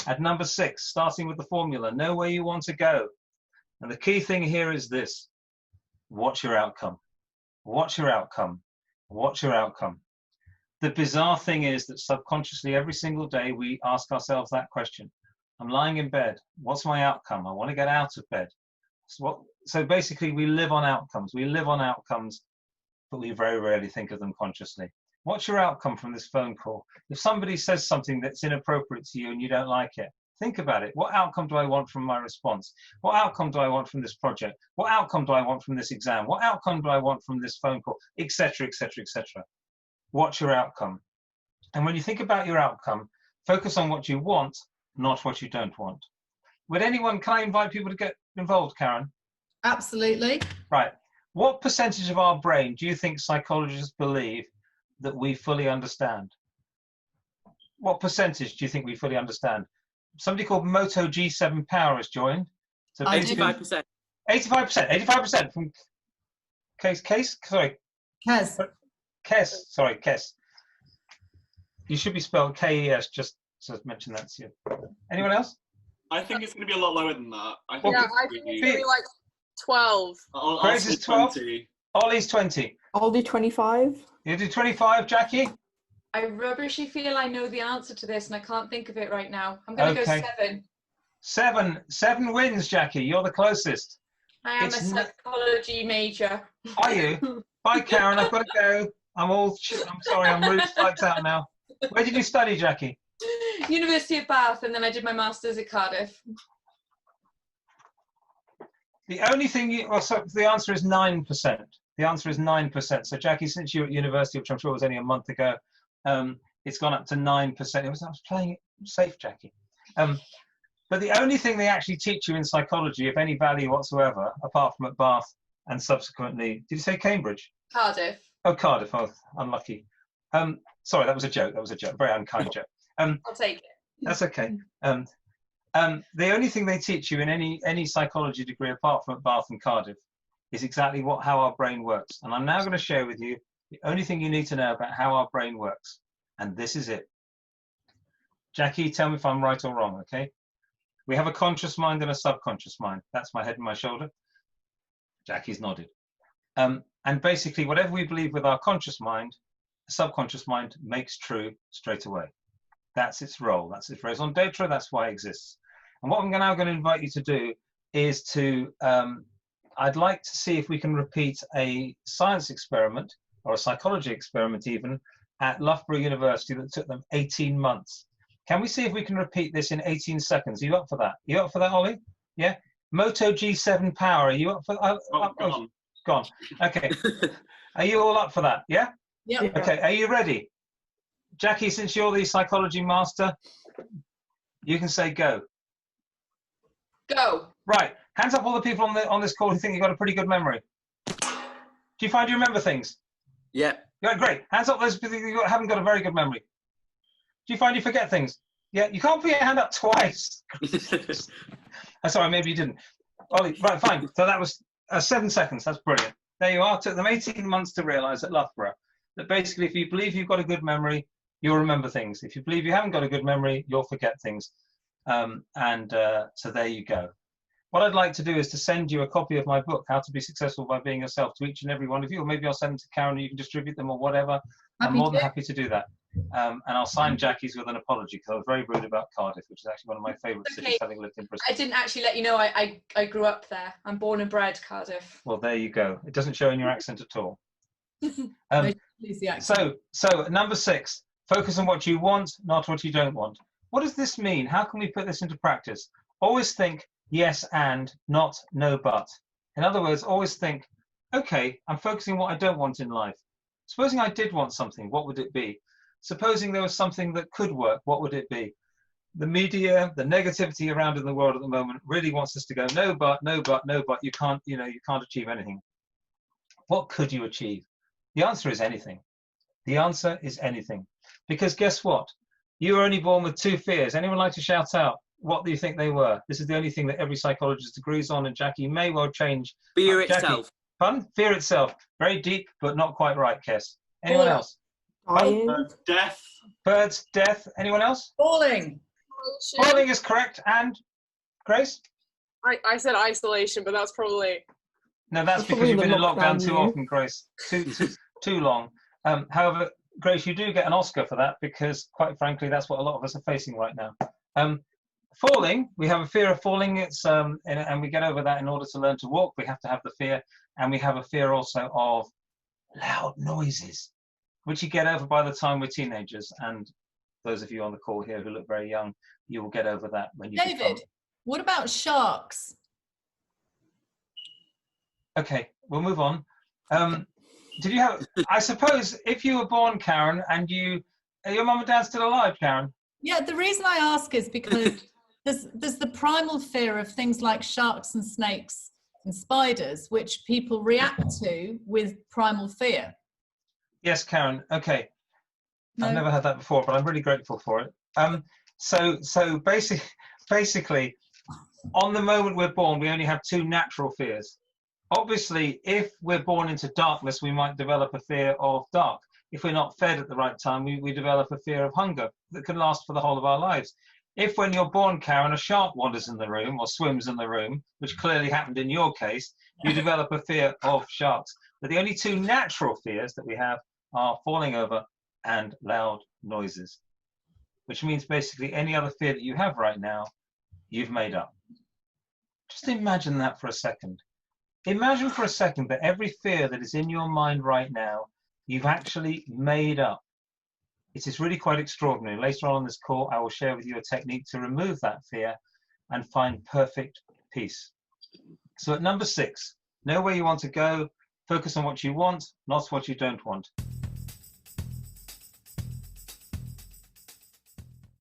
At number 6, starting with the formula, know where you want to go. And the key thing here is this: watch your outcome. Watch your outcome. Watch your outcome. The bizarre thing is that subconsciously every single day we ask ourselves that question. I'm lying in bed. What's my outcome? I want to get out of bed. So basically we live on outcomes. We live on outcomes, but we very rarely think of them consciously. What's your outcome from this phone call? If somebody says something that's inappropriate to you and you don't like it, think about it. What outcome do I want from my response? What outcome do I want from this project? What outcome do I want from this exam? What outcome do I want from this phone call? Etc., etc., etc. Watch your outcome. And when you think about your outcome, focus on what you want, not what you don't want. Would anyone, can I invite people to get involved, Karen? Absolutely. Right. What percentage of our brain do you think psychologists believe that we fully understand? What percentage do you think we fully understand? Somebody called Moto G7 Power has joined. So 85%. 85%. 85% from Kes. Sorry, Kes. You should be spelled K-E-S, just to mention that to you. Anyone else? I think it's going to be a lot lower than that. I think it's going to be like 12. Grace is 12. Ollie's 20. I'll do 25. You do 25, Jackie? I rubbishly feel I know the answer to this and I can't think of it right now. I'm going to go 7. 7 wins, Jackie. You're the closest. I am a psychology major. Are you? Bye, Karen. I've got to go. I'm sorry. I'm really spiked out now. Where did you study, Jackie? University of Bath, and then I did my master's at Cardiff. The only thing so the answer is 9%. The answer is 9%. So Jackie, since you were at university, which I'm sure was only a month ago, it's gone up to 9%. I was playing it safe, Jackie. But the only thing they actually teach you in psychology, of any value whatsoever, apart from at Bath and subsequently, did you say Cambridge? Cardiff. Oh, Cardiff. Oh, unlucky. Sorry, that was a joke. That was a joke. Very unkind joke. I'll take it. That's okay. The only thing they teach you in any psychology degree, apart from at Bath and Cardiff, is exactly how our brain works. And I'm now going to share with you the only thing you need to know about how our brain works. And this is it. Jackie, tell me if I'm right or wrong, okay? We have a conscious mind and a subconscious mind. That's my head and my shoulder. Jackie's nodded. And basically, whatever we believe with our conscious mind, the subconscious mind makes true straight away. That's its role. That's its raison d'etre. That's why it exists. And what I'm now going to invite you to do is to, I'd like to see if we can repeat a science experiment, or a psychology experiment even, at Loughborough University that took them 18 months. Can we see if we can repeat this in 18 seconds? Are you up for that? Are you up for that, Ollie? Yeah? Moto G7 Power, are you up for that? Gone. Okay. Are you all up for that? Yeah? Yeah. Okay, are you ready? Jackie, since you're the psychology master, you can say go. Go. Right. Hands up all the people on this call who think you've got a pretty good memory. Do you find you remember things? Yeah. Yeah, great. Hands up those people who haven't got a very good memory. Do you find you forget things? Yeah, you can't put your hand up twice. I'm sorry, maybe you didn't. Ollie, right, fine. So that was 7 seconds. That's brilliant. There you are. It took them 18 months to realise at Loughborough that basically if you believe you've got a good memory, you'll remember things. If you believe you haven't got a good memory, you'll forget things. So there you go. What I'd like to do is to send you a copy of my book, How to Be Successful by Being Yourself, to each and every one of you, or maybe I'll send them to Karen and you can distribute them or whatever. I'm more than happy to do that. And I'll sign Jackie's with an apology because I was very rude about Cardiff, which is actually one of my favourite cities, having lived in Bristol. I didn't actually let you know I grew up there. I'm born and bred Cardiff. Well, there you go. It doesn't show in your accent at all. So number 6, focus on what you want, not what you don't want. What does this mean? How can we put this into practice? Always think yes and, not no but. In other words, always think, okay, I'm focusing on what I don't want in life. Supposing I did want something, what would it be? Supposing there was something that could work, what would it be? The media, the negativity around in the world at the moment really wants us to go, no but, no but, no but, you can't achieve anything. What could you achieve? The answer is anything. The answer is anything. Because guess what? You were only born with 2 fears. Anyone like to shout out? What do you think they were? This is the only thing that every psychologist agrees on, and Jackie may well change. Fear Jackie, itself. Pardon? Fear itself. Very deep, but not quite right, Kes. Anyone else? Dying. Death. Birds, death. Anyone else? Falling. Falling is correct. And Grace? I said isolation, but that's probably... No, that's because you've been in lockdown too often, Grace. Too long. However, Grace, you do get an Oscar for that because, quite frankly, that's what a lot of us are facing right now. Falling, we have a fear of falling. It's and we get over that in order to learn to walk. We have to have the fear, and we have a fear also of loud noises, which you get over by the time we're teenagers. And those of you on the call here who look very young, you will get over that when you David, what about sharks? Okay, we'll move on. Did you have? I suppose if you were born, Karen, and your mum and dad still alive, Karen? Yeah, the reason I ask is because there's the primal fear of things like sharks and snakes and spiders, which people react to with primal fear. Yes, Karen. Okay, No. I've never had that before, but I'm really grateful for it. So basically, on the moment we're born, we only have two natural fears. Obviously, if we're born into darkness, we might develop a fear of dark. If we're not fed at the right time, we develop a fear of hunger that can last for the whole of our lives. If when you're born, Karen, a shark wanders in the room or swims in the room, which clearly happened in your case, you develop a fear of sharks. But the only two natural fears that we have are falling over and loud noises, which means basically any other fear that you have right now, you've made up. Just imagine that for a second. Imagine for a second that every fear that is in your mind right now, you've actually made up. It is really quite extraordinary. Later on in this call, I will share with you a technique to remove that fear and find perfect peace. So at number 6, know where you want to go, focus on what you want, not what you don't want.